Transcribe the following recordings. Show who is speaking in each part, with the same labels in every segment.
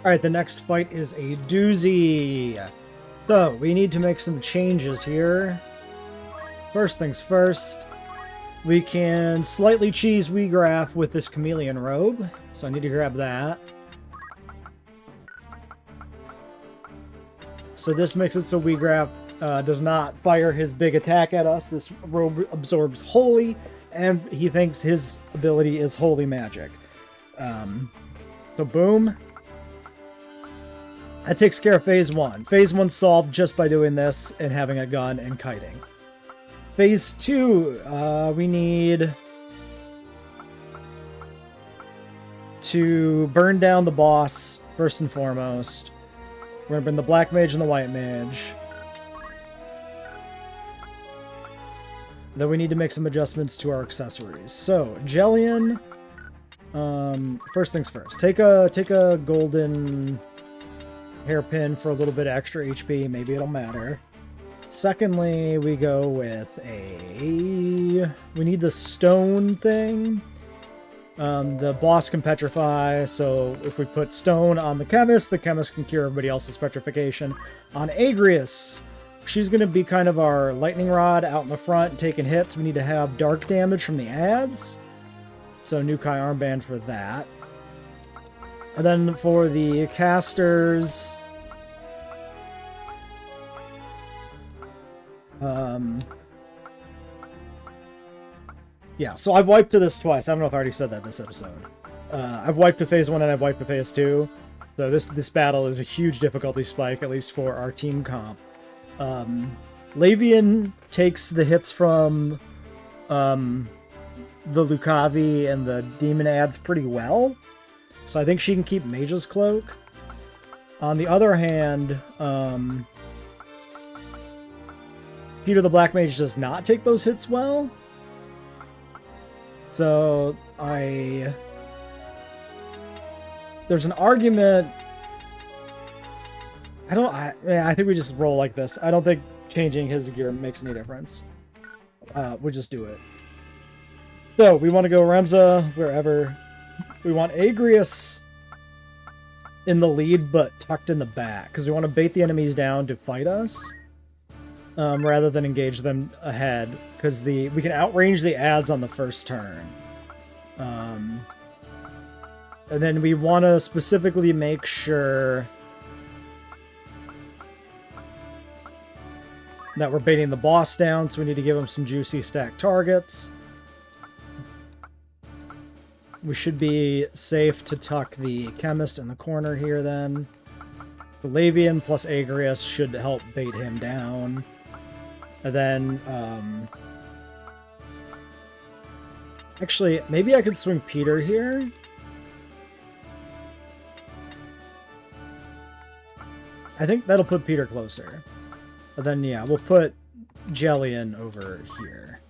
Speaker 1: Alright, the next fight is a doozy. So, we need to make some changes here. First things first, we can slightly cheese Weegraph with this chameleon robe. So I need to grab that. So this makes it so Weegraph does not fire his big attack at us. This robe absorbs holy, and he thinks his ability is holy magic. So boom. That takes care of phase 1. Phase 1 solved just by doing this and having a gun and kiting. Phase 2, we need to burn down the boss first and foremost. We're gonna bring the black mage and the white mage. Then we need to make some adjustments to our accessories. So, Jellian, first things first. Take a golden hairpin for a little bit extra HP. Maybe it'll matter. Secondly, we go with we need the stone thing. The boss can petrify, so if we put stone on the chemist can cure everybody else's petrification. On Agrias, she's going to be kind of our lightning rod out in the front, taking hits. We need to have dark damage from the ads. So Nukai armband for that. And then for the casters, yeah, so I've wiped to this twice. I don't know if I already said that this episode. I've wiped to phase 1 and I've wiped to phase 2. So this battle is a huge difficulty spike, at least for our team comp. Lavian takes the hits from the Lucavi and the demon ads pretty well. So I think she can keep Mage's Cloak. On the other hand, Peter the Black Mage does not take those hits well. So there's an argument. I think we just roll like this. I don't think changing his gear makes any difference. We'll just do it. So we want to go Ramza wherever. We want Agrias in the lead, but tucked in the back, because we want to bait the enemies down to fight us, rather than engage them ahead, because we can outrange the ads on the first turn. And then we want to specifically make sure that we're baiting the boss down, so we need to give him some juicy stack targets. We should be safe to tuck the chemist in the corner here then. The Lavian plus Agrias should help bait him down. And then, actually, maybe I could swing Peter here. I think that'll put Peter closer. And then, yeah, we'll put Jellian over here.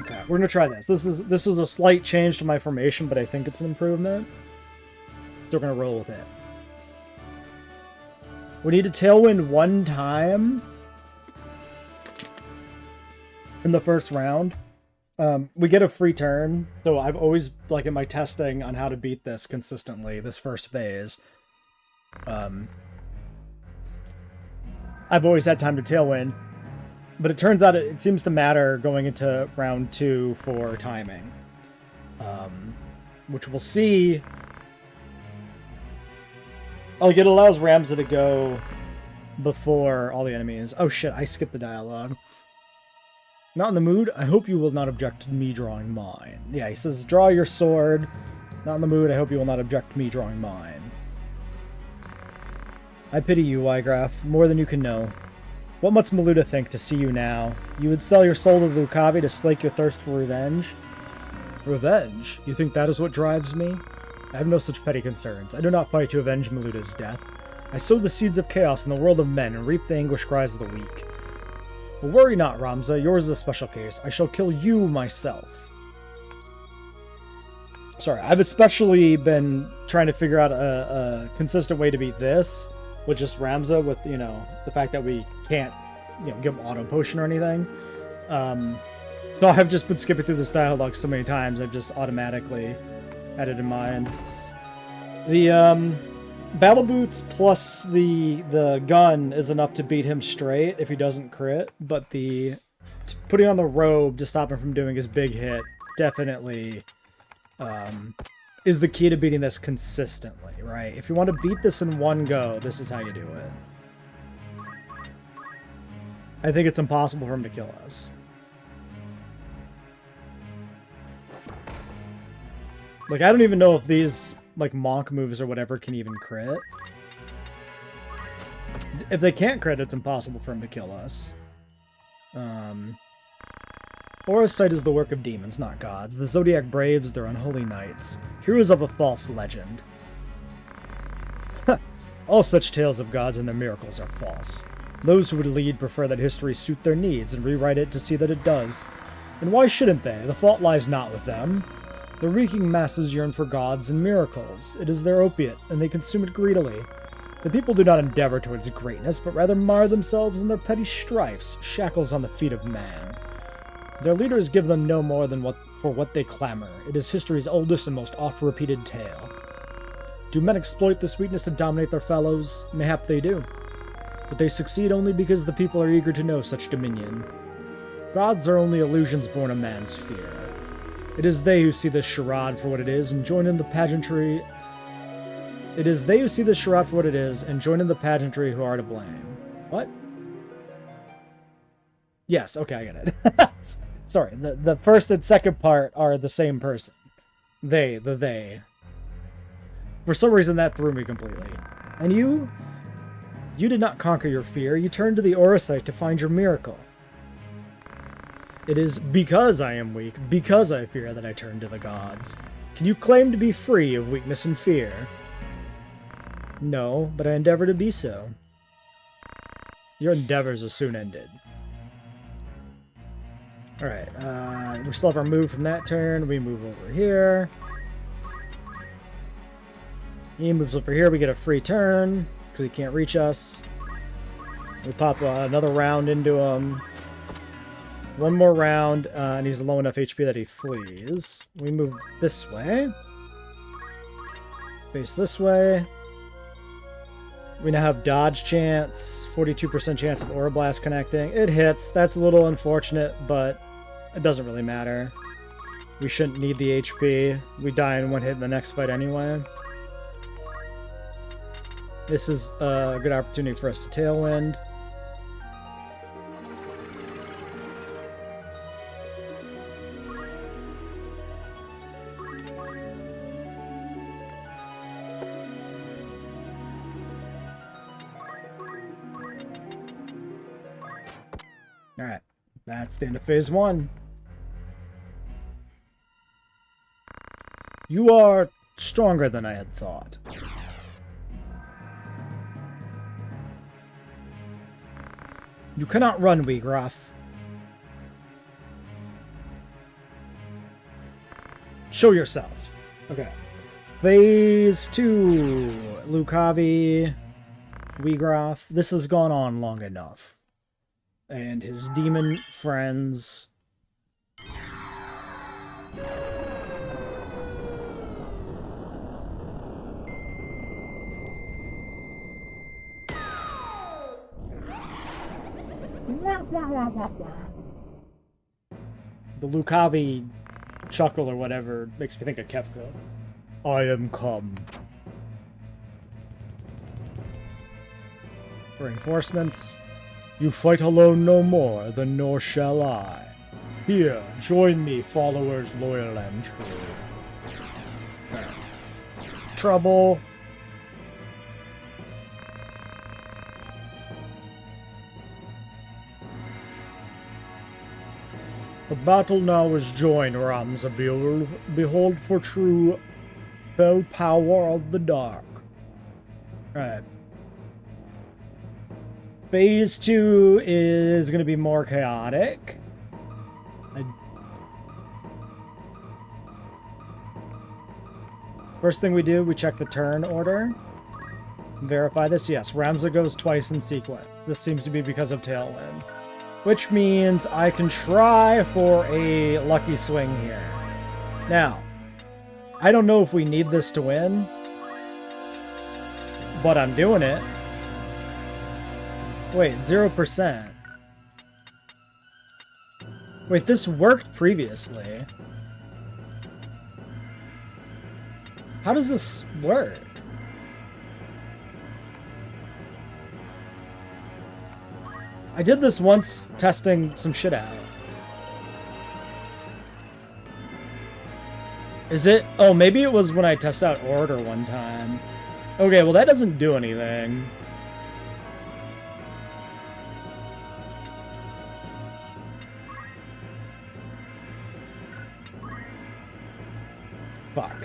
Speaker 1: Okay, we're gonna try this. This is a slight change to my formation, but I think it's an improvement. So we're gonna roll with it. We need to tailwind one time in the first round. We get a free turn, so I've always, like in my testing on how to beat this consistently, this first phase, I've always had time to tailwind. But it turns out it seems to matter going into round 2 for timing. Which we'll see. Like, it allows Ramza to go before all the enemies. Oh shit, I skipped the dialogue. Not in the mood? I hope you will not object to me drawing mine. Yeah, he says, draw your sword. Not in the mood, I hope you will not object to me drawing mine. I pity you, Weegraph, more than you can know. What must Maluda think to see you now? You would sell your soul to the Lucavi to slake your thirst for revenge? Revenge? You think that is what drives me? I have no such petty concerns. I do not fight to avenge Maluda's death. I sow the seeds of chaos in the world of men and reap the anguish cries of the weak. But worry not, Ramza. Yours is a special case. I shall kill you myself. Sorry, I've especially been trying to figure out a consistent way to beat this with just Ramza, with, you know, the fact that we can't, you know, give him auto potion or anything. So I've just been skipping through this dialogue so many times, I've just automatically had it in mind. The Battle Boots plus the gun is enough to beat him straight if he doesn't crit, but the putting on the robe to stop him from doing his big hit definitely is the key to beating this consistently, right? If you want to beat this in one go, this is how you do it. I think it's impossible for him to kill us. Like, I don't even know if these, like, monk moves or whatever can even crit. If they can't crit, it's impossible for him to kill us. Aura's sight is the work of demons, not gods. The Zodiac Braves, they're unholy knights. Heroes of a false legend. All such tales of gods and their miracles are false. Those who would lead prefer that history suit their needs and rewrite it to see that it does. And why shouldn't they? The fault lies not with them. The reeking masses yearn for gods and miracles. It is their opiate, and they consume it greedily. The people do not endeavor towards greatness, but rather mar themselves in their petty strifes, shackles on the feet of man. Their leaders give them no more than for what they clamor. It is history's oldest and most oft-repeated tale. Do men exploit this weakness to dominate their fellows? Mayhap they do. But they succeed only because the people are eager to know such dominion. Gods are only illusions born of man's fear. It is they who see this charade for what it is and join in the pageantry. It is they who see this charade for what it is and join in the pageantry who are to blame. What? Yes, okay, I get it. Sorry, the first and second part are the same person. They. For some reason that threw me completely. And you did not conquer your fear, you turned to the Aura Sight to find your miracle. It is because I am weak, because I fear, that I turn to the gods. Can you claim to be free of weakness and fear? No, but I endeavor to be so. Your endeavors are soon ended. Alright, we still have our move from that turn. We move over here. He moves over here, we get a free turn, because he can't reach us. We pop another round into him. One more round, and he's low enough HP that he flees. We move this way. Face this way. We now have dodge chance, 42% chance of Aura Blast connecting. It hits. That's a little unfortunate, but it doesn't really matter. We shouldn't need the HP. We die in one hit in the next fight anyway. This is a good opportunity for us to Tailwind. Alright, that's the end of phase 1. You are stronger than I had thought. You cannot run, Weegraf. Show yourself. Okay. Phase 2. Lucavi, Weegraf. This has gone on long enough. And his demon friends. The Lucavi chuckle or whatever makes me think of Kefka. I am come. Reinforcements. You fight alone no more, then nor shall I. Here, join me, followers loyal and true. Trouble. The battle now is joined, Ramza. Behold for true fell power of the dark. Alright. Phase 2 is going to be more chaotic. First thing we do, we check the turn order. Verify this. Yes, Ramza goes twice in sequence. This seems to be because of Tailwind. Which means I can try for a lucky swing here. Now, I don't know if we need this to win. but I'm doing it. Wait, 0%. Wait, this worked previously. How does this work? I did this once testing some shit out. Is it? Oh, maybe it was when I tested out order one time. Okay, well that doesn't do anything. Fuck.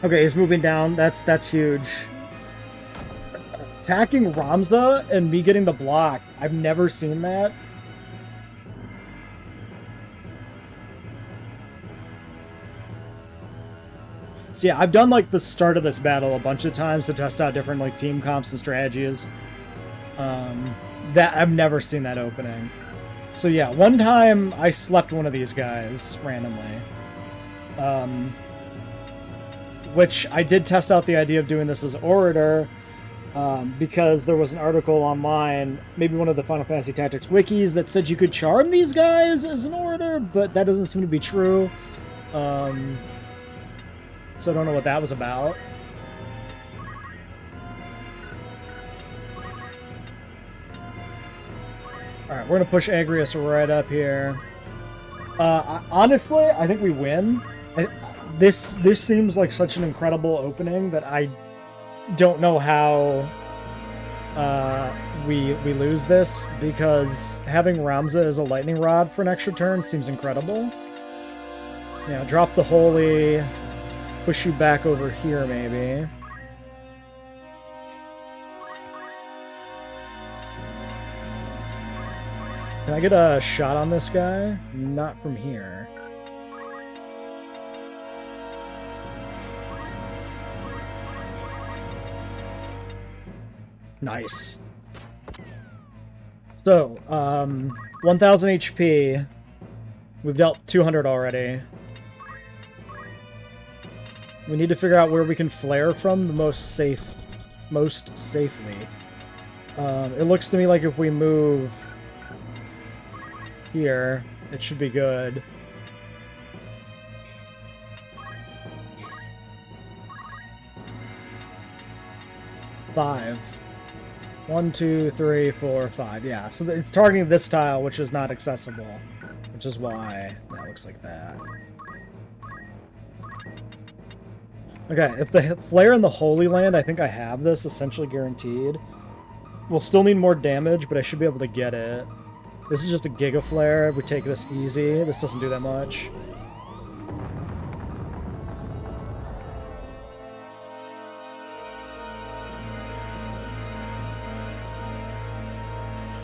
Speaker 1: Okay, he's moving down. That's huge. Attacking Ramza and me getting the block. I've never seen that. So yeah, I've done like the start of this battle a bunch of times to test out different like team comps and strategies. That I've never seen that opening. So yeah, one time I slept one of these guys randomly. Which I did test out the idea of doing this as Orator, because there was an article online, maybe one of the Final Fantasy Tactics wikis, that said you could charm these guys as an Orator, but that doesn't seem to be true. So I don't know what that was about. Alright, we're going to push Agrius right up here. Honestly, I think we win. This seems like such an incredible opening that I don't know how we lose this, because having Ramza as a lightning rod for an extra turn seems incredible. Yeah, drop the holy, push you back over here maybe. Can I get a shot on this guy? Not from here. Nice. So, 1000 HP. We've dealt 200 already. We need to figure out where we can flare from the most safely. It looks to me like if we move here, it should be good. Five. 1, 2, 3, 4, 5. Yeah, so it's targeting this tile, which is not accessible, which is why that looks like that. Okay, if the flare in the Holy Land, I think I have this essentially guaranteed. We'll still need more damage, but I should be able to get it. This is just a Giga Flare. If we take this easy, this doesn't do that much.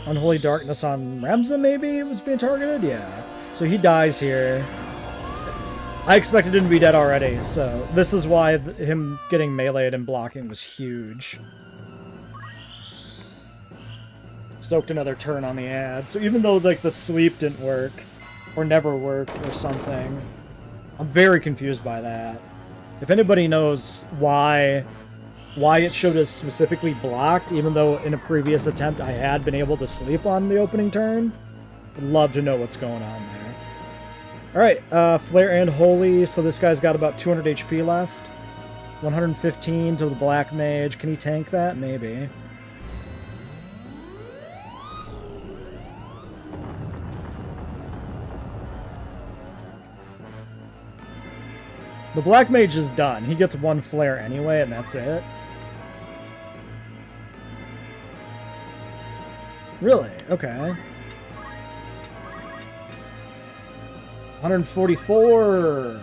Speaker 1: Unholy Darkness on Ramza, maybe, was being targeted? Yeah. So he dies here. I expected him to be dead already, so this is why him getting meleeed and blocking was huge. Stoked another turn on the ad. So even though like the sleep didn't work, or never worked, or something, I'm very confused by that. If anybody knows why it showed as specifically blocked, even though in a previous attempt I had been able to sleep on the opening turn, I'd love to know what's going on there. Alright, Flare and Holy, so this guy's got about 200 HP left. 115 to the Black Mage. Can he tank that? Maybe. The Black Mage is done. He gets one Flare anyway, and that's it. Really? Okay. 144.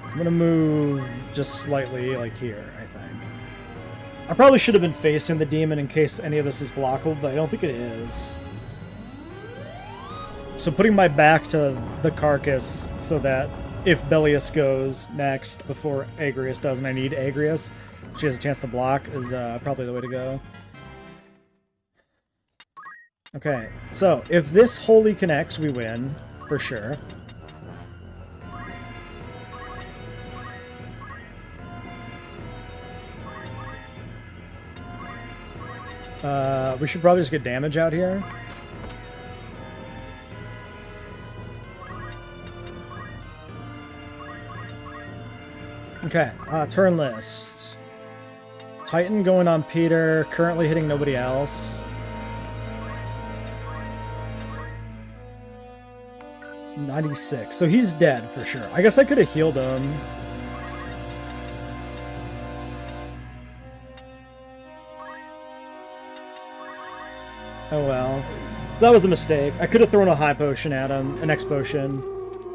Speaker 1: I'm gonna move just slightly, like here, I think. I probably should have been facing the demon in case any of this is blockable, but I don't think it is. So putting my back to the carcass so that if Belius goes next before Agrius does, and I need Agrius, she has a chance to block, is probably the way to go. Okay, so if this wholly connects, we win, for sure. We should probably just get damage out here. Okay, turn list. Titan going on Peter, currently hitting nobody else. 96, so he's dead for sure. I guess I could have healed him. Oh well. That was a mistake. I could have thrown a high potion at him, an X potion,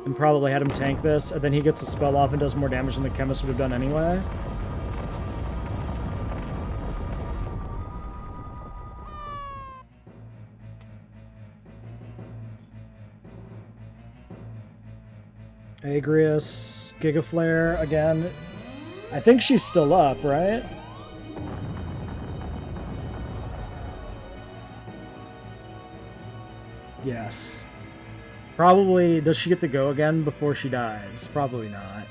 Speaker 1: and probably had him tank this, and then he gets the spell off and does more damage than the chemist would have done anyway. Agrius, Gigaflare again. I think she's still up, right? Yes. Probably, does she get to go again before she dies? Probably not.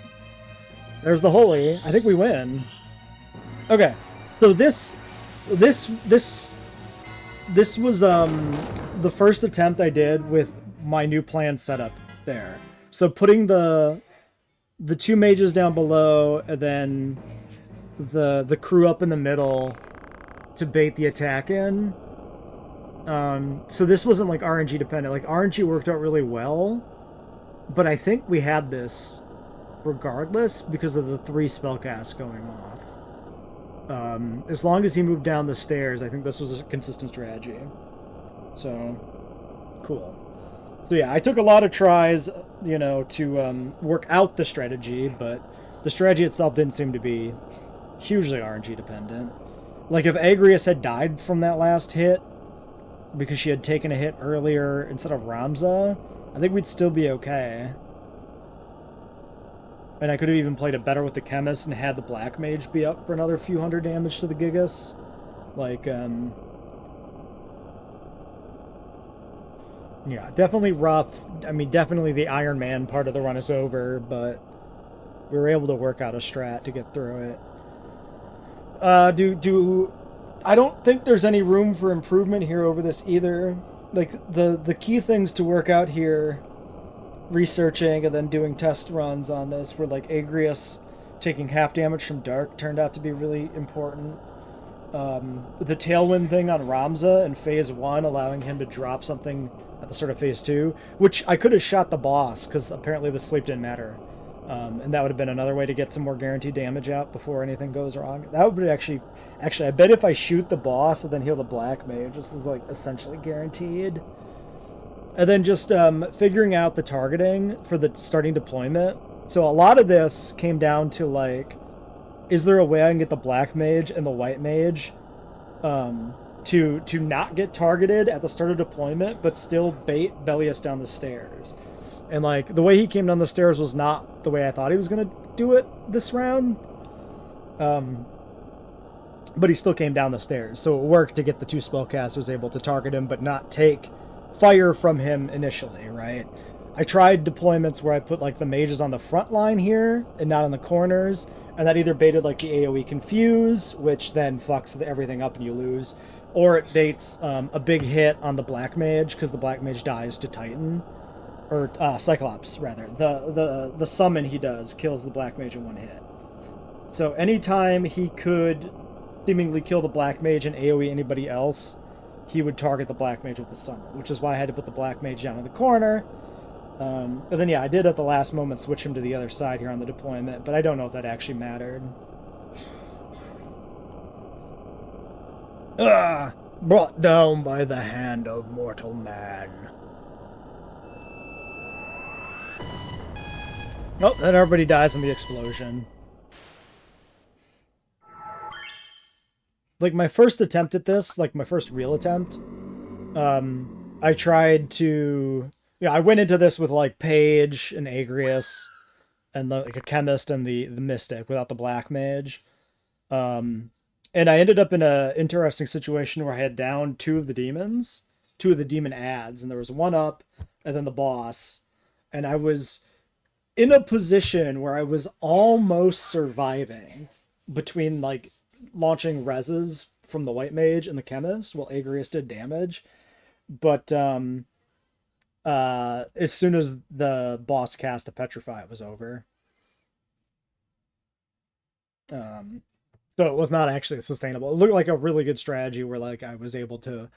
Speaker 1: There's the Holy. I think we win. Okay. So this was the first attempt I did with my new plan setup there. So putting the two mages down below and then the crew up in the middle to bait the attack in. So this wasn't like RNG dependent. Like RNG worked out really well, but I think we had this regardless because of the 3 spellcasts going off. As long as he moved down the stairs, I think this was a consistent strategy. So, cool. So yeah, I took a lot of tries, you know, to work out the strategy, but the strategy itself didn't seem to be hugely RNG dependent. Like if Agrius had died from that last hit, because she had taken a hit earlier instead of Ramza, I think we'd still be okay. And I could have even played it better with the chemist and had the black mage be up for another few hundred damage to the Gigas. Like, yeah, definitely rough. I mean, definitely the Iron Man part of the run is over, but we were able to work out a strat to get through it. I don't think there's any room for improvement here over this either. Like, the key things to work out here, researching and then doing test runs on this, were like Agrius taking half damage from Dark turned out to be really important. The Tailwind thing on Ramza in Phase 1, allowing him to drop something at the start of Phase 2, which I could have shot the boss, because apparently the sleep didn't matter. And that would have been another way to get some more guaranteed damage out before anything goes wrong. That would be actually, I bet if I shoot the boss and then heal the black mage, this is like essentially guaranteed. And then just figuring out the targeting for the starting deployment. So a lot of this came down to like, is there a way I can get the black mage and the white mage to not get targeted at the start of deployment, but still bait Belius down the stairs? And like the way he came down the stairs was not the way I thought he was gonna do it this round. But he still came down the stairs, so it worked to get the 2 spellcasters able to target him, but not take fire from him initially, right? I tried deployments where I put like the mages on the front line here and not on the corners, and that either baited like the AoE Confuse, which then fucks everything up and you lose, or it baits a big hit on the black mage because the black mage dies to Titan. Or Cyclops, rather. The summon he does kills the black mage in 1 hit. So anytime he could seemingly kill the black mage and AoE anybody else, he would target the black mage with the summon, which is why I had to put the black mage down in the corner. And then yeah, I did at the last moment switch him to the other side here on the deployment, but I don't know if that actually mattered. Brought down by the hand of mortal man. Oh, then everybody dies in the explosion. Like, my first attempt at this, like, my first real attempt, I tried to... Yeah, I went into this with like Paige and Agrius and like a chemist and the mystic without the black mage. And I ended up in a interesting situation where I had down two of the demons, two of the demon ads, and there was one up and then the boss. And I was in a position where I was almost surviving between like launching reses from the white mage and the chemist while Agrius did damage. But as soon as the boss cast a petrify, it was over. Um so it was not actually sustainable. It looked like a really good strategy where like I was able to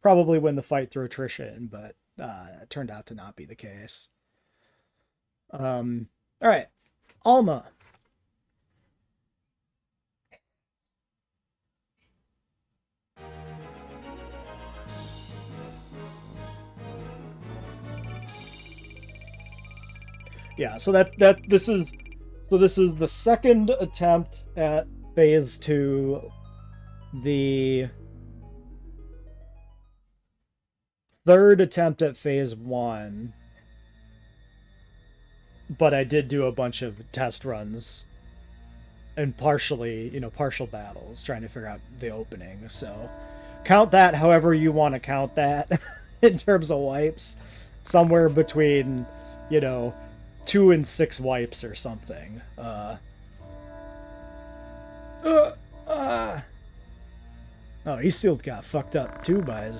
Speaker 1: probably win the fight through attrition, but it turned out to not be the case. All right, Alma. Yeah, so this is the second attempt at phase 2. The third attempt at phase 1. But I did do a bunch of test runs and partial battles trying to figure out the opening. So count that however you want to count that in terms of wipes. Somewhere between, 2 and 6 wipes or something. Oh, he sealed got fucked up too by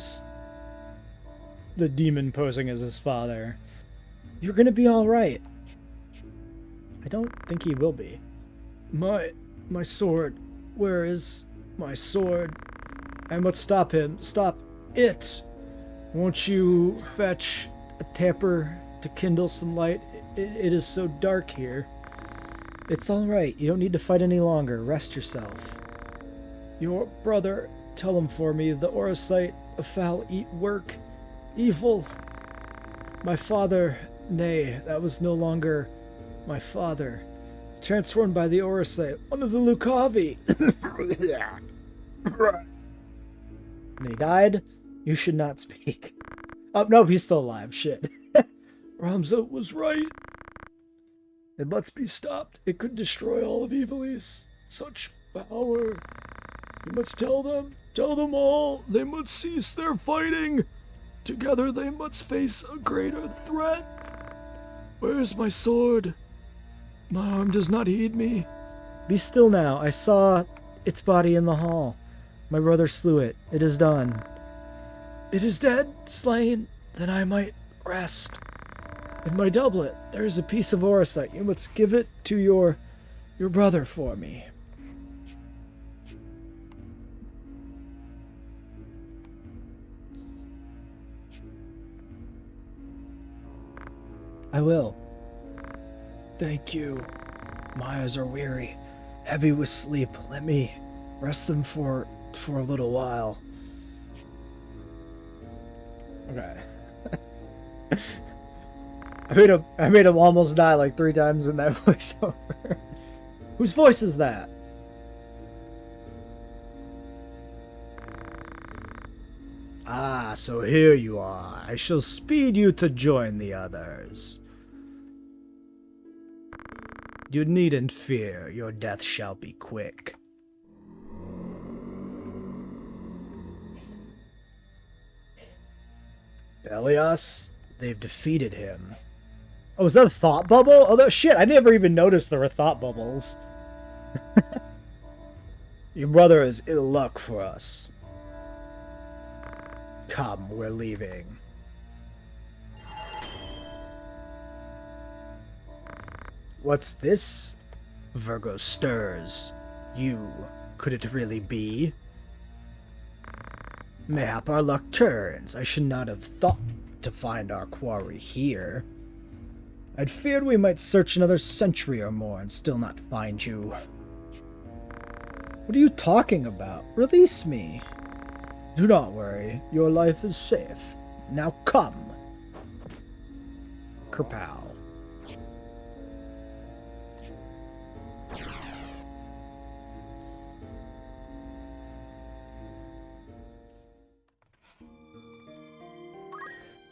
Speaker 1: the demon posing as his father. You're gonna be alright. I don't think he will be. My sword. Where is my sword? I must stop him. Stop it! Won't you fetch a taper to kindle some light? It is so dark here. It's alright. You don't need to fight any longer. Rest yourself. Your brother, tell him for me. The Orosite, a foul eat work. Evil. My father, nay, that was no longer my father. Transformed by the Orosite, one of the Lucavi. And he died. You should not speak. Oh, no, he's still alive. Shit. Ramza was right. It must be stopped. It could destroy all of Evilise. Such power. You must tell them. Tell them all. They must cease their fighting. Together they must face a greater threat. Where is my sword? My arm does not heed me. Be still now. I saw its body in the hall. My brother slew it. It is done. It is dead, slain. Then I might rest. In my doublet, there is a piece of orosite. You must give it to your brother for me. I will. Thank you. My eyes are weary, heavy with sleep. Let me rest them for a little while. Okay. I made him almost die like 3 times in that voiceover. Whose voice is that? Ah, so here you are. I shall speed you to join the others. You needn't fear, your death shall be quick. Elias, they've defeated him. Oh, is that a thought bubble? Oh, shit, I never even noticed there were thought bubbles. Your brother is ill luck for us. Come, we're leaving. What's this? Virgo stirs. You. Could it really be? Mayhap our luck turns. I should not have thought to find our quarry here. I'd feared we might search another century or more and still not find you. What are you talking about? Release me. Do not worry. Your life is safe. Now come. Kerpow.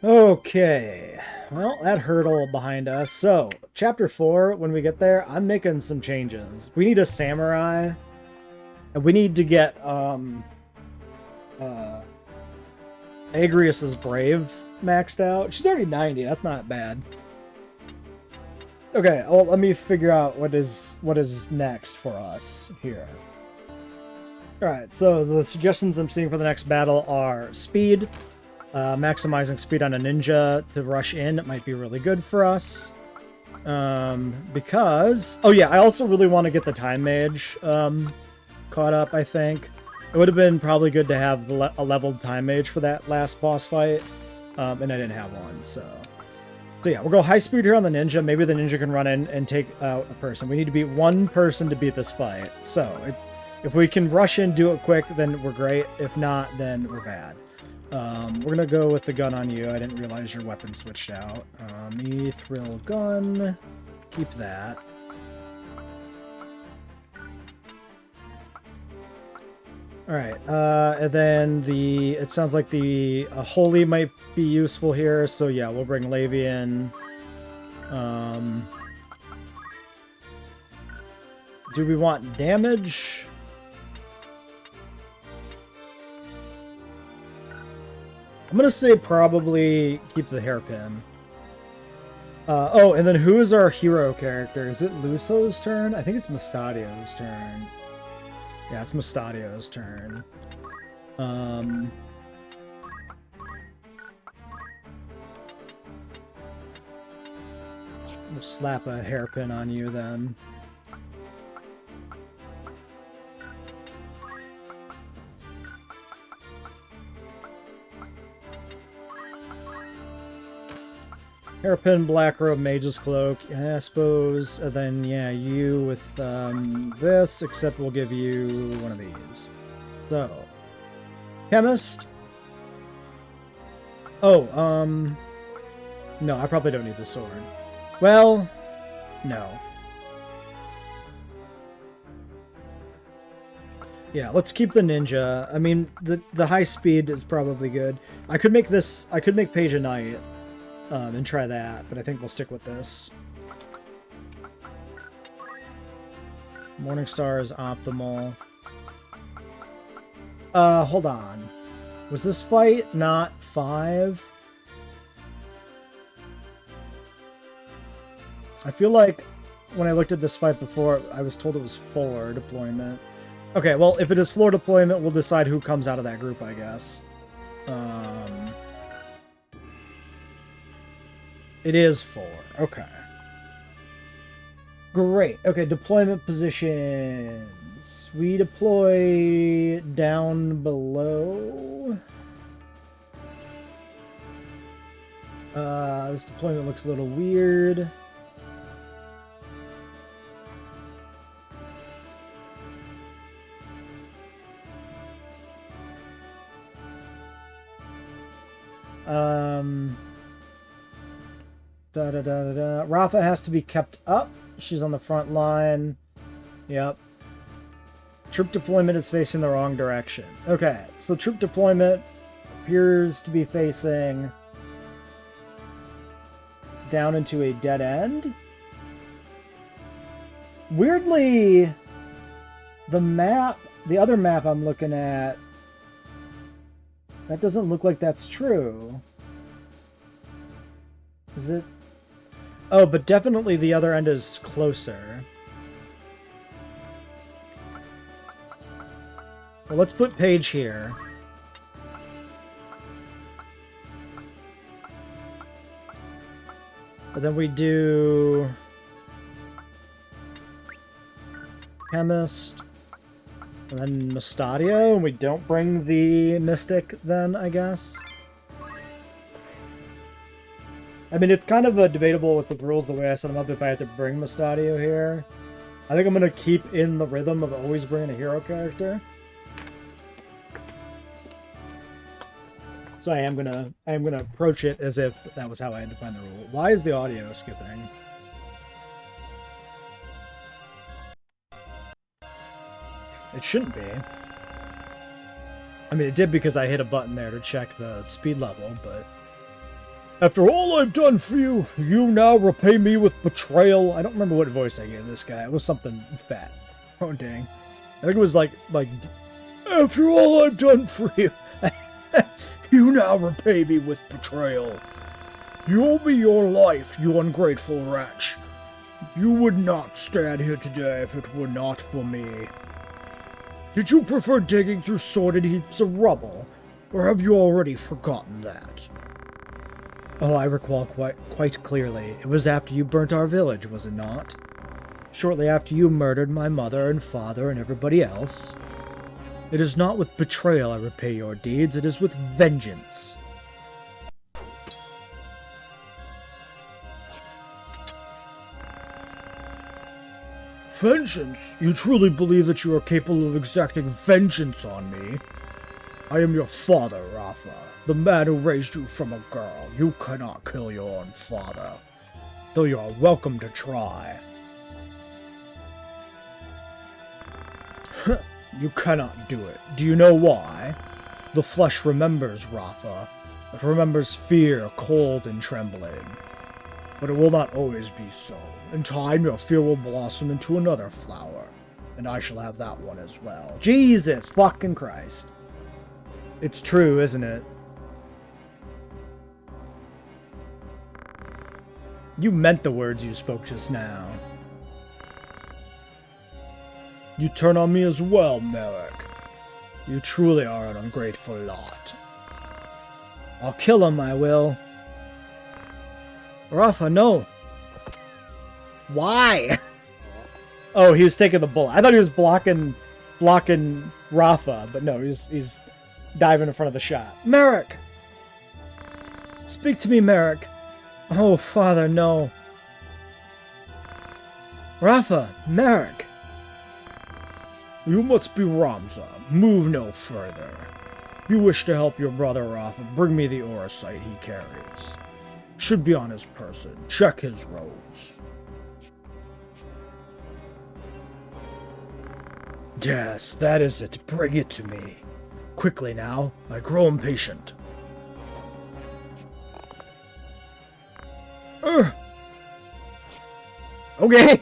Speaker 1: Okay. Well, that hurdle behind us. So, chapter 4, when we get there, I'm making some changes. We need a samurai. And we need to get, Agrius's Brave maxed out. She's already 90. That's not bad. Okay, well, let me figure out what is next for us here. Alright, so the suggestions I'm seeing for the next battle are speed. Maximizing speed on a ninja to rush in. It might be really good for us. Because... Oh yeah, I also really want to get the Time Mage caught up, I think. It would have been probably good to have a leveled Time Mage for that last boss fight. And I didn't have one, so yeah, we'll go high speed here on the ninja. Maybe the ninja can run in and take out a person. We need to beat one person to beat this fight. So, if we can rush in, do it quick, then we're great. If not, then we're bad. We're gonna go with the gun on you. I didn't realize your weapon switched out. Mithril gun. Keep that. Alright, and then it sounds like the Holy might be useful here, so yeah, we'll bring Levi in. Do we want damage? I'm gonna say probably keep the hairpin. Oh, and then who is our hero character? Is it Luso's turn? I think it's Mustadio's turn. Yeah, it's Mustadio's turn. We'll slap a hairpin on you then. Hairpin, black robe, mage's cloak, yeah, I suppose. And then, yeah, you with this, except we'll give you one of these. So, chemist. Oh, no, I probably don't need the sword. Well, no. Yeah, let's keep the ninja. I mean, the high speed is probably good. I could make Page a Knight. And try that, but I think we'll stick with this. Morningstar is optimal. Hold on. Was this fight not 5? I feel like when I looked at this fight before, I was told it was 4 deployment. Okay, well, if it is 4 deployment, we'll decide who comes out of that group, I guess. It is 4. Okay. Great. Okay, deployment positions. We deploy down below. This deployment looks a little weird. Rafa has to be kept up. She's on the front line. Yep. Troop deployment is facing the wrong direction. Okay, so troop deployment appears to be facing down into a dead end. Weirdly, the other map I'm looking at, that doesn't look like that's true. Is it? Oh, but definitely the other end is closer. Well, let's put Paige here. But then we do Chemist, and then Mustadio, and we don't bring the Mystic then, I guess. I mean, it's kind of debatable with the rules the way I set them up if I have to bring Mustadio here. I think I'm going to keep in the rhythm of always bringing a hero character. So I am gonna approach it as if that was how I had defined the rule. Why is the audio skipping? It shouldn't be. I mean, it did because I hit a button there to check the speed level, but After all I've done for you, you now repay me with betrayal. I don't remember what voice I gave this guy. It was something fat. Oh, dang. I think it was like, after all I've done for you, you now repay me with betrayal. You owe me your life, you ungrateful wretch. You would not stand here today if it were not for me. Did you prefer digging through sordid heaps of rubble, or have you already forgotten that? Oh, I recall quite clearly. It was after you burnt our village, was it not? Shortly after you murdered my mother and father and everybody else. It is not with betrayal I repay your deeds, it is with vengeance. Vengeance? You truly believe that you are capable of exacting vengeance on me? I am your father, Rafa, the man who raised you from a girl. You cannot kill your own father, though you are welcome to try. You cannot do it. Do you know why? The flesh remembers, Rafa. It remembers fear, cold, and trembling. But it will not always be so. In time, your fear will blossom into another flower, and I shall have that one as well. Jesus fucking Christ. It's true, isn't it? You meant the words you spoke just now. You turn on me as well, Merrick. You truly are an ungrateful lot. I'll kill him, I will. Rafa, no. Why? Oh, he was taking the bullet. I thought he was blocking Rafa, but no, he's diving in front of the shot. Merrick! Speak to me, Merrick. Oh, father, no. Rafa, Merrick. You must be Ramza. Move no further. You wish to help your brother Rafa, bring me the orosite he carries. Should be on his person. Check his robes. Yes, that is it. Bring it to me. Quickly now. I grow impatient. Okay.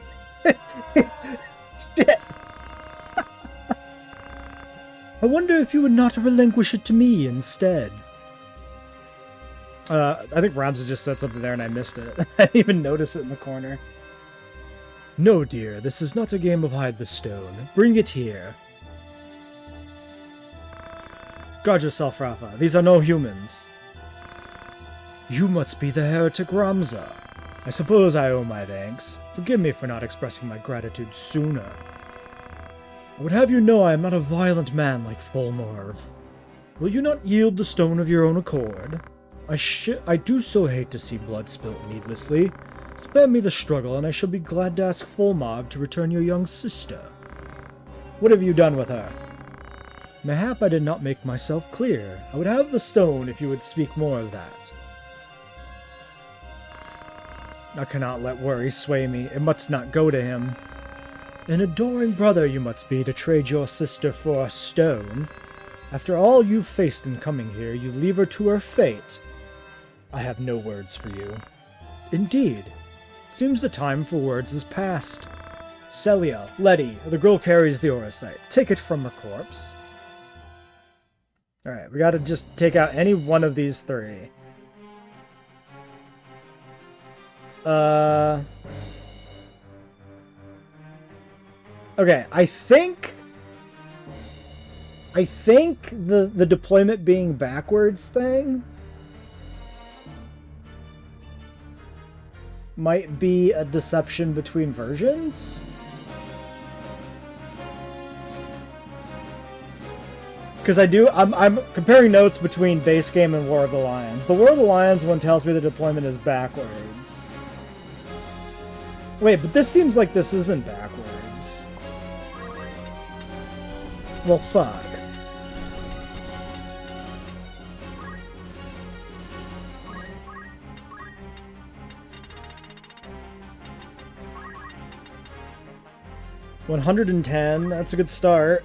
Speaker 1: Shit. I wonder if you would not relinquish it to me instead. I think Ramza just said something there and I missed it. I didn't even notice it in the corner. No, dear, this is not a game of hide the stone. Bring it here. Guard yourself, Rafa. These are no humans. You must be the heretic Ramza. I suppose I owe my thanks. Forgive me for not expressing my gratitude sooner. I would have you know I am not a violent man like Fulmorv. Will you not yield the stone of your own accord? I do so hate to see blood spilt needlessly. Spare me the struggle, and I shall be glad to ask Fulmorv to return your young sister. What have you done with her? Mayhap I did not make myself clear. I would have the stone if you would speak more of that. I cannot let worry sway me. It must not go to him. An adoring brother you must be to trade your sister for a stone. After all you've faced in coming here, you leave her to her fate. I have no words for you. Indeed. Seems the time for words is past. Celia, Letty, the girl carries the orosite. Take it from her corpse. Alright, we gotta just take out any one of these three. Okay, I think the deployment being backwards thing might be a deception between versions. Because I'm comparing notes between base game and War of the Lions. The War of the Lions one tells me the deployment is backwards. Wait, but this seems like this isn't backwards. Well, fuck. $110, that's a good start.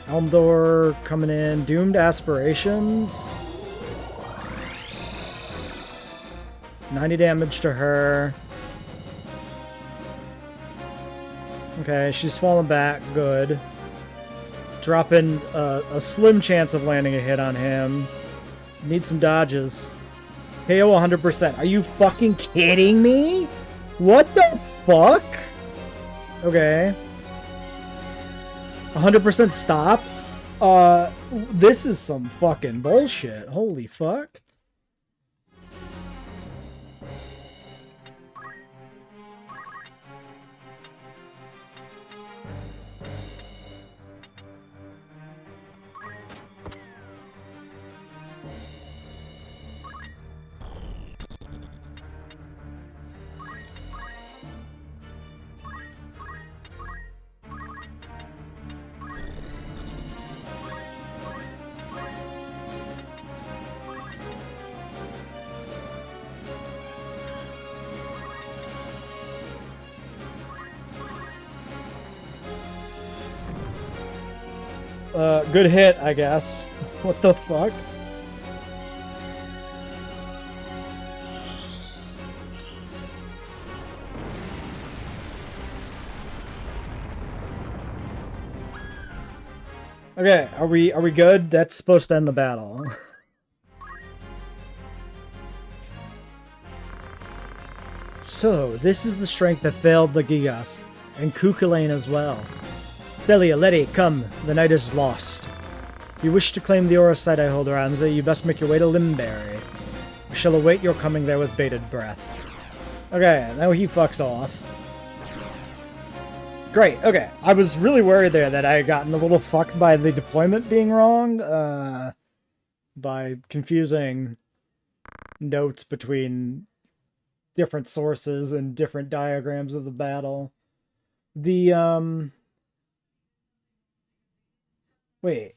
Speaker 1: Elmdor coming in. Doomed Aspirations. 90 damage to her. Okay, she's falling back. Good. Dropping a slim chance of landing a hit on him. Need some dodges. KO 100%. Are you fucking kidding me? What the fuck? Okay. 100% stop? This is some fucking bullshit. Holy fuck. Good hit, I guess. What the fuck? Okay, are we good? That's supposed to end the battle. So, this is the strength that failed the Gigas, and Kukulane as well. Delia, Letty, come. The night is lost. If you wish to claim the aura site I hold, Ramza, you best make your way to Limberry. We shall await your coming there with bated breath. Okay, now he fucks off. Great, okay. I was really worried there that I had gotten a little fucked by the deployment being wrong, by confusing notes between different sources and different diagrams of the battle. Wait.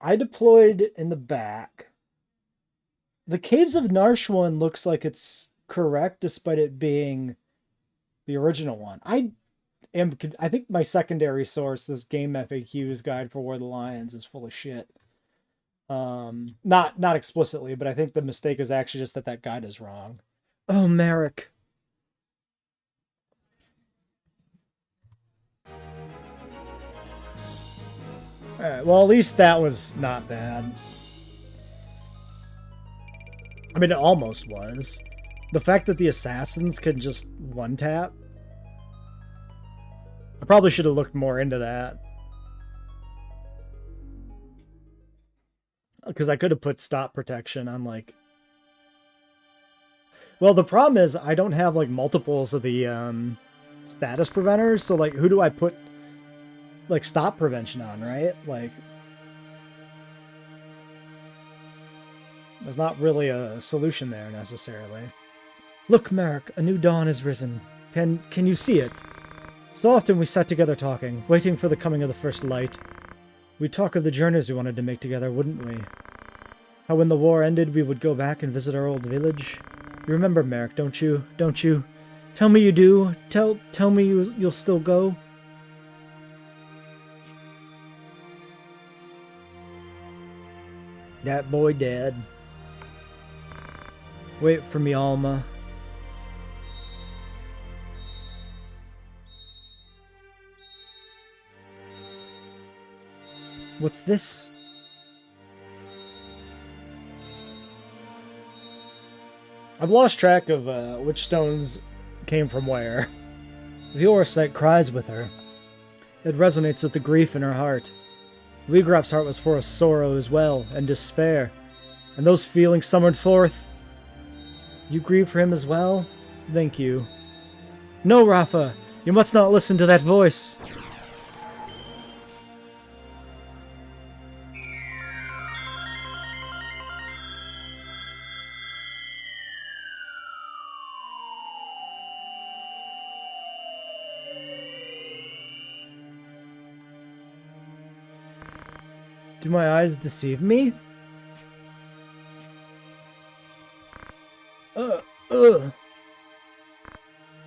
Speaker 1: I deployed in the back. The Caves of Narshwan looks like it's correct despite it being the original one. I think my secondary source, this Game FAQs guide for War of the Lions, is full of shit. Not explicitly, but I think the mistake is actually just that guide is wrong. Oh, Merrick. Alright, well, at least that was not bad. I mean, it almost was. The fact that the assassins can just one-tap. I probably should have looked more into that. Because I could have put stop protection on, like... Well, the problem is I don't have, like, multiples of the status preventers, so, like, who do I put... like, stop prevention on, right? Like, there's not really a solution there, necessarily. Look, Merrick, a new dawn has risen. Can you see it? So often we sat together talking, waiting for the coming of the first light. We'd talk of the journeys we wanted to make together, wouldn't we? How when the war ended, we would go back and visit our old village. You remember, Merrick, don't you? Don't you? Tell me you do. Tell me you'll still go. That boy dead. Wait for me, Alma. What's this? I've lost track of which stones came from where. The Orsight cries with her. It resonates with the grief in her heart. Legraf's heart was full of sorrow as well, and despair, and those feelings summoned forth. You grieve for him as well? Thank you. No, Rafa! You must not listen to that voice! Do my eyes deceive me?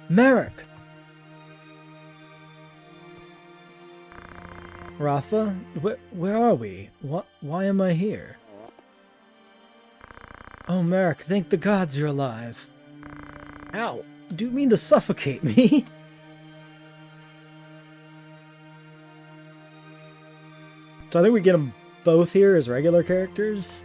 Speaker 1: Merrick! Rafa? Where are we? Why am I here? Oh, Merrick, thank the gods you're alive. Ow, do you mean to suffocate me? So I think we get them both here as regular characters.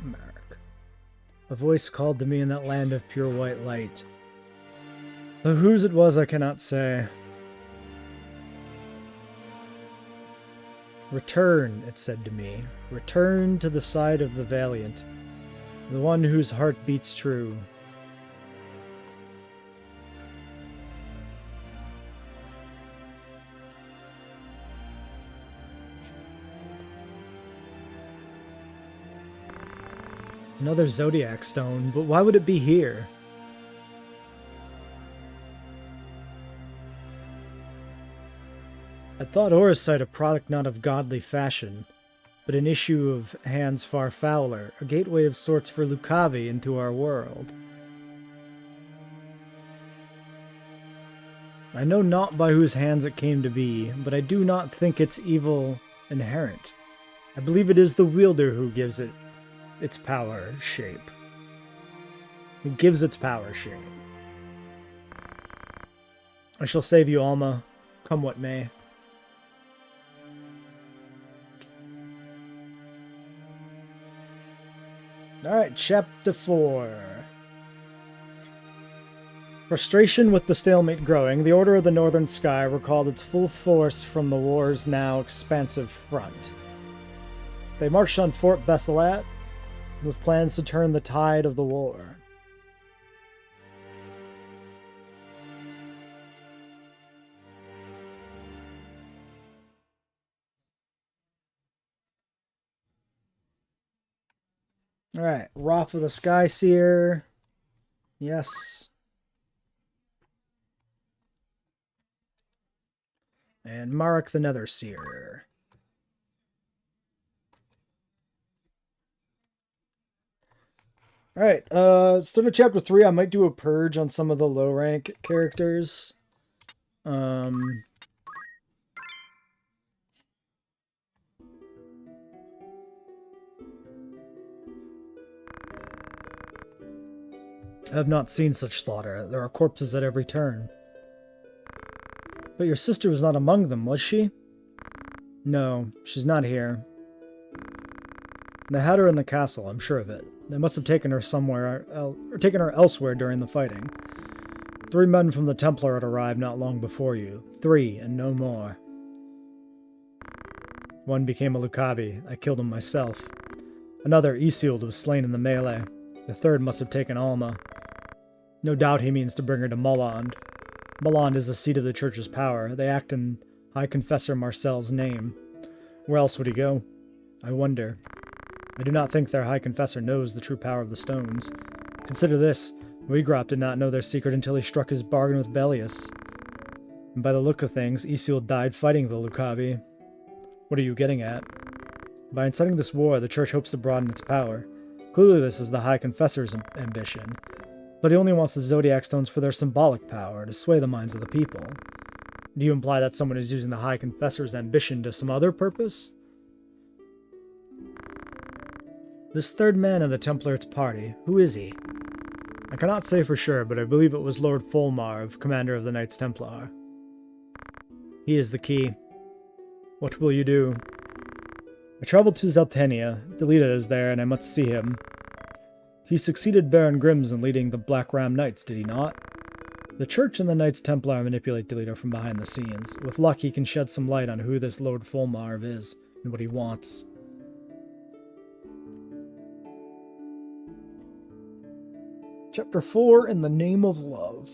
Speaker 1: Merrick. A voice called to me in that land of pure white light. Though whose it was I cannot say. Return, it said to me. Return to the side of the valiant, the one whose heart beats true. Another Zodiac stone, but why would it be here? I thought Orisite a product not of godly fashion, but an issue of hands far fouler, a gateway of sorts for Lucavi into our world. I know not by whose hands it came to be, but I do not think its evil inherent. I believe it is the wielder who gives it its power shape. Who gives its power shape. I shall save you, Alma, come what may. Alright, Chapter 4. Frustration with the stalemate growing, the Order of the Northern Sky recalled its full force from the war's now expansive front. They marched on Fort Bessalat with plans to turn the tide of the war. Alright, Rafa the Sky Seer. Yes. And Marek the Nether Seer. Alright, start of chapter 3, I might do a purge on some of the low rank characters. I have not seen such slaughter. There are corpses at every turn. But your sister was not among them, was she? No, she's not here. They had her in the castle, I'm sure of it. They must have taken her somewhere, or taken her elsewhere during the fighting. 3 men from the Templar had arrived not long before you. 3, and no more. One became a Lucavi. I killed him myself. Another, Isilde, was slain in the melee. The 3rd must have taken Alma. No doubt he means to bring her to Mulland. Mulland is the seat of the Church's power. They act in High Confessor Marcel's name. Where else would he go? I wonder. I do not think their High Confessor knows the true power of the stones. Consider this. Wegrop did not know their secret until he struck his bargain with Bellius. And by the look of things, Isilde died fighting the Lucavi. What are you getting at? By inciting this war, the Church hopes to broaden its power. Clearly this is the High Confessor's ambition. But he only wants the Zodiac Stones for their symbolic power, to sway the minds of the people. Do you imply that someone is using the High Confessor's ambition to some other purpose? This 3rd man in the Templar's party, who is he? I cannot say for sure, but I believe it was Lord Folmarv, commander of the Knights Templar. He is the key. What will you do? I traveled to Zeltenia. Delita is there, and I must see him. He succeeded Baron Grims in leading the Black Ram Knights, did he not? The Church and the Knights Templar manipulate Delita from behind the scenes. With luck, he can shed some light on who this Lord Folmarv is, and what he wants. Chapter 4, In the Name of Love.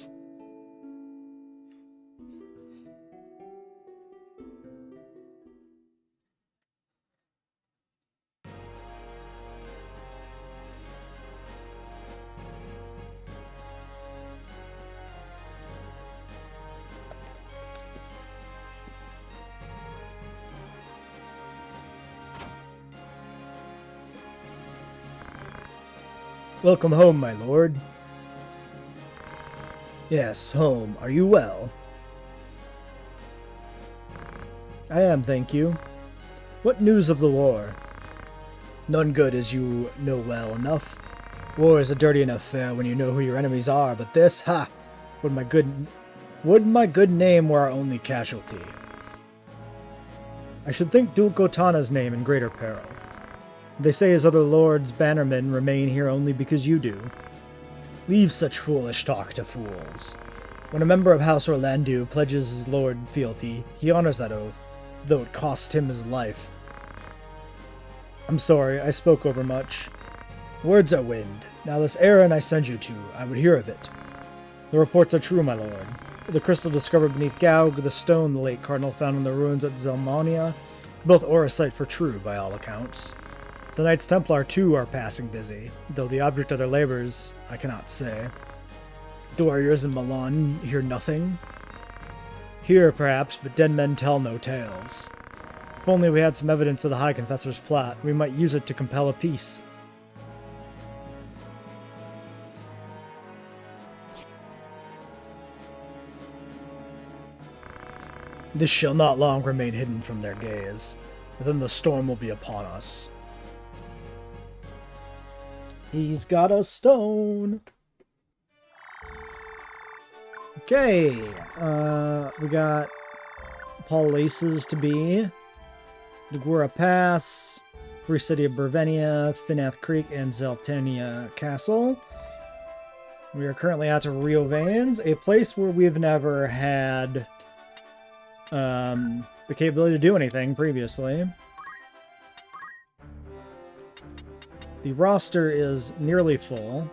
Speaker 1: Welcome home, my lord. Yes, home. Are you well? I am, thank you. What news of the war? None good, as you know well enough. War is a dirty enough affair when you know who your enemies are, but this, ha! Would my good name were our only casualty. I should think Duke Otana's name in greater peril. They say his other lords' bannermen remain here only because you do. Leave such foolish talk to fools. When a member of House Orlando pledges his lord fealty, he honors that oath, though it cost him his life. I'm sorry, I spoke overmuch. Words are wind. Now this errand I send you to, I would hear of it. The reports are true, my lord. The crystal discovered beneath Gaug, the stone the late cardinal found in the ruins at Zelmania, both Oracite for true, by all accounts. The Knights Templar, too, are passing busy, though the object of their labors I cannot say. The warriors in Milan hear nothing? Hear, perhaps, but dead men tell no tales. If only we had some evidence of the High Confessor's plot, we might use it to compel a peace. This shall not long remain hidden from their gaze. Then the storm will be upon us. He's got a stone. Okay. We got Places to be. Dagura Pass, Free City of Bervenia, Finath Creek, and Zeltania Castle. We are currently at Riovanes, a place where we've never had the capability to do anything previously. The roster is nearly full.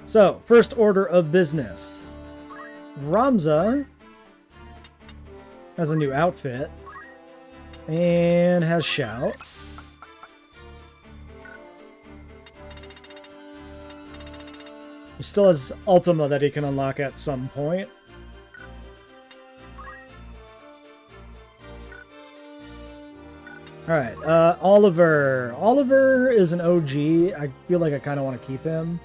Speaker 1: So, first order of business. Ramza has a new outfit and has Shout. He still has Ultima that he can unlock at some point. Alright, Oliver. Oliver is an OG. I feel like I kind of want to keep him.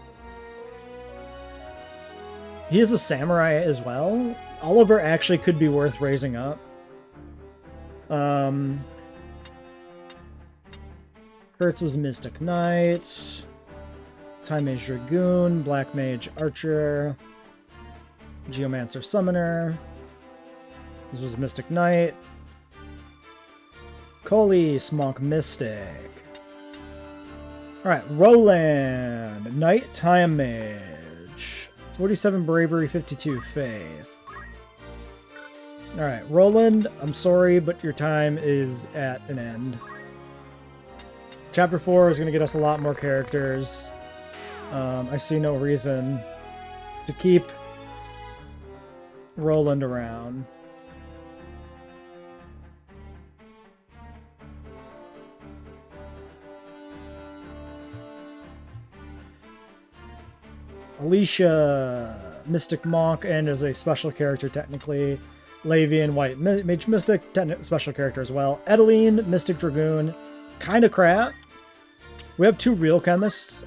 Speaker 1: He is a samurai as well. Oliver actually could be worth raising up. Kurtz was Mystic Knight. Time Mage Dragoon. Black Mage Archer. Geomancer Summoner. This was Mystic Knight. Coley, Smonk Mystic. Alright, Roland. Nighttime Mage. 47 Bravery, 52 Faith. Alright, Roland, I'm sorry, but your time is at an end. Chapter 4 is going to get us a lot more characters. I see no reason to keep Roland around. Alicia, Mystic Monk, and as a special character technically. Lavian, White Mage Mystic, special character as well. Edeline, Mystic Dragoon, kind of crap. We have 2 real chemists.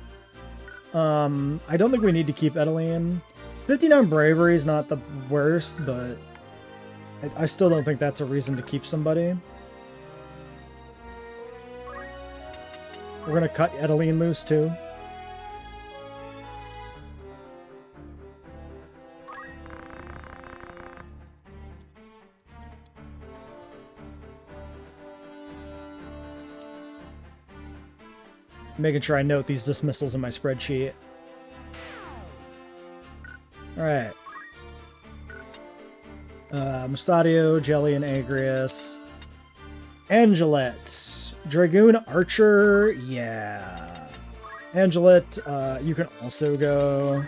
Speaker 1: I don't think we need to keep Edeline. 59 Bravery is not the worst, but I still don't think that's a reason to keep somebody. We're going to cut Edeline loose too. Making sure I note these dismissals in my spreadsheet. Alright. Mustadio, Jelly, and Agrius. Angelette. Dragoon Archer. Yeah. Angelette, you can also go.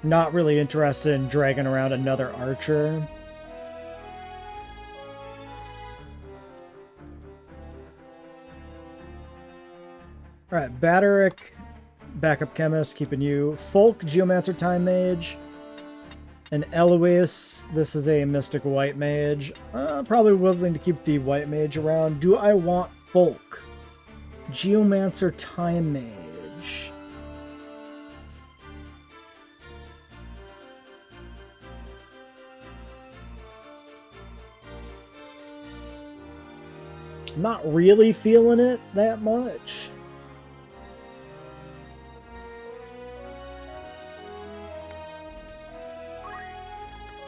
Speaker 1: Not really interested in dragging around another Archer. Alright, Batterick, backup chemist, keeping you. Folk, Geomancer Time Mage. And Eloise, this is a Mystic White Mage. Probably willing to keep the White Mage around. Do I want Folk? Geomancer Time Mage. Not really feeling it that much.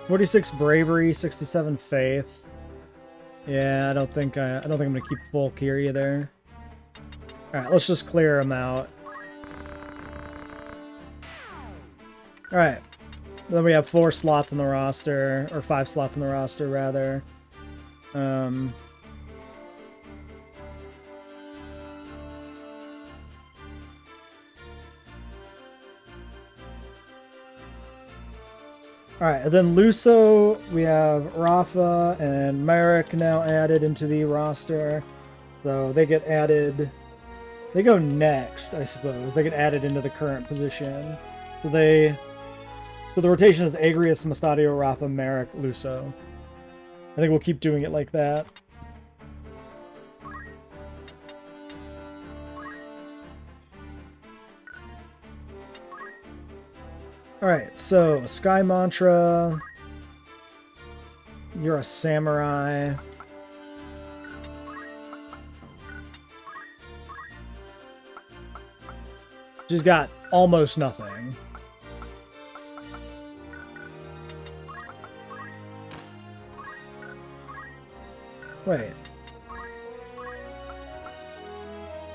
Speaker 1: $46 bravery, 67 faith. Yeah, I don't think I'm gonna keep full Kyria there. All right, let's just clear him out. All right, then we have 4 slots in the roster, or 5 slots in the roster rather. Alright, and then Luso, we have Rafa and Merrick now added into the roster. So they get added. They go next, I suppose. They get added into the current position. So the rotation is Agrius, Mustadio, Rafa, Merrick, Luso. I think we'll keep doing it like that. Alright, so Sky Mantra. You're a samurai. She's got almost nothing. Wait.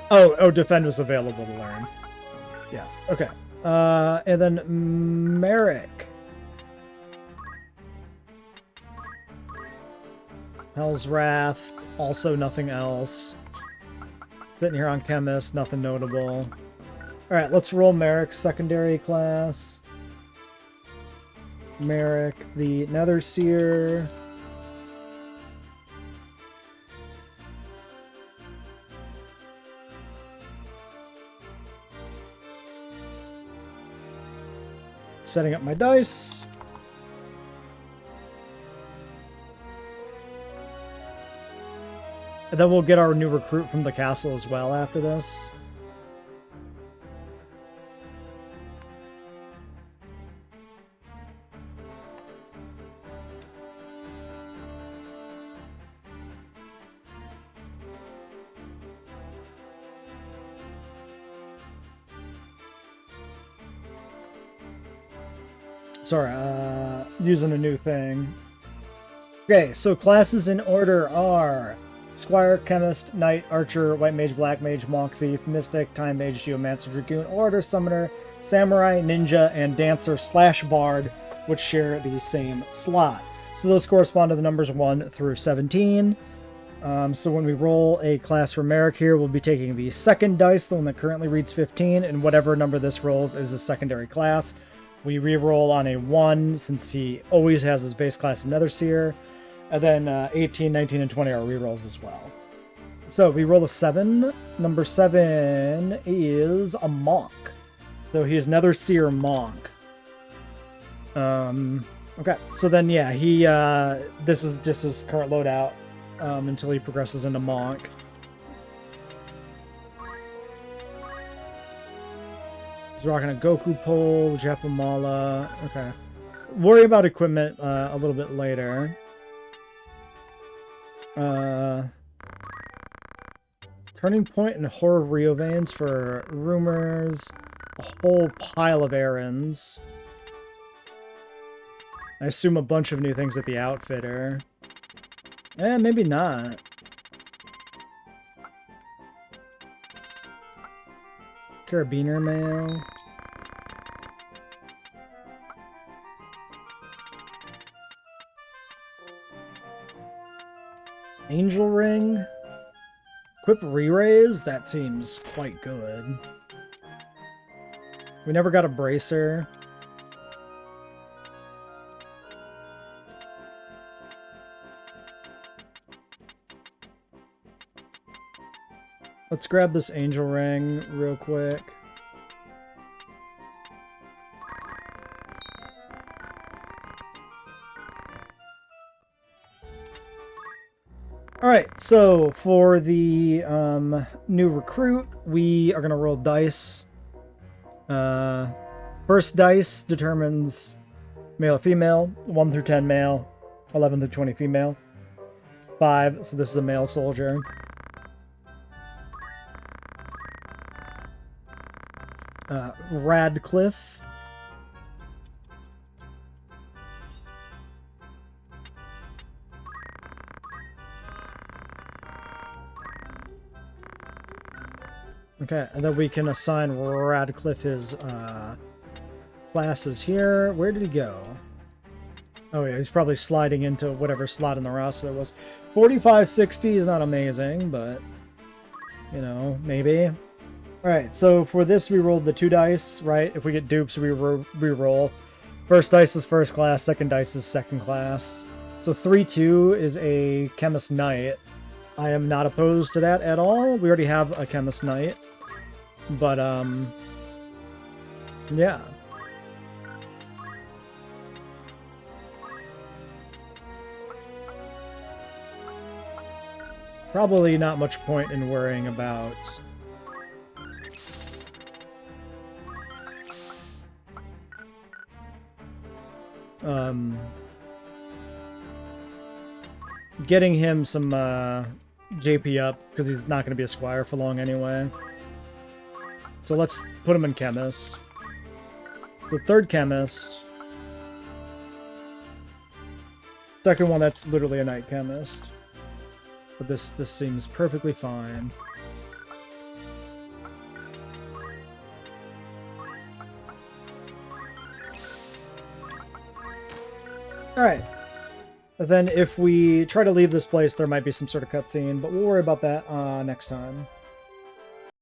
Speaker 1: Oh, Defend was available to learn. Yeah, okay. And then Merrick. Hell's Wrath, also nothing else. Sitting here on Chemist, nothing notable. Alright, let's roll Merrick's secondary class. Merrick, the Netherseer. Setting up my dice. And then we'll get our new recruit from the castle as well after this. Sorry, using a new thing. Okay, so classes in order are Squire, Chemist, Knight, Archer, White Mage, Black Mage, Monk, Thief, Mystic, Time Mage, Geomancer, Dragoon, Orator, Summoner, Samurai, Ninja, and Dancer / Bard, which share the same slot. So those correspond to the numbers 1 through 17. So when we roll a class for Merrick here, we'll be taking the second dice, the one that currently reads 15, and whatever number this rolls is a secondary class. We re-roll on a 1, since he always has his base class of Netherseer. And then 18, 19, and 20 are re-rolls as well. So we roll a 7. Number 7 is a Monk. So he is Netherseer Monk. Okay, so then yeah, he this is just his current loadout until he progresses into Monk. He's rocking a Goku pole, Japamala. Okay. Worry about equipment a little bit later. Turning Point and Horror of Riovanes for rumors. A whole pile of errands. I assume a bunch of new things at the outfitter. Maybe not. Carabiner mail. Angel ring. Equip re-raise? That seems quite good. We never got a bracer. Let's grab this angel ring real quick. Alright, so for the new recruit, we are going to roll dice. First dice determines male or female. 1 through 10 male, 11 through 20 female. 5, so this is a male soldier. Radcliffe. Okay, and then we can assign Radcliffe his classes here. Where did he go? Oh yeah, he's probably sliding into whatever slot in the roster there was. 45-60 is not amazing, but, you know, maybe. Alright, so for this we rolled the 2 dice, right? If we get dupes, we re-roll. First dice is first class, second dice is second class. So 3-2 is a Chemist Knight. I am not opposed to that at all. We already have a Chemist Knight. But, yeah. Probably not much point in worrying about getting him some JP up, because he's not going to be a Squire for long anyway. So let's put him in Chemist. So the third Chemist. Second one, that's literally a Knight Chemist. But this seems perfectly fine. Alright. Then if we try to leave this place, there might be some sort of cutscene, but we'll worry about that next time.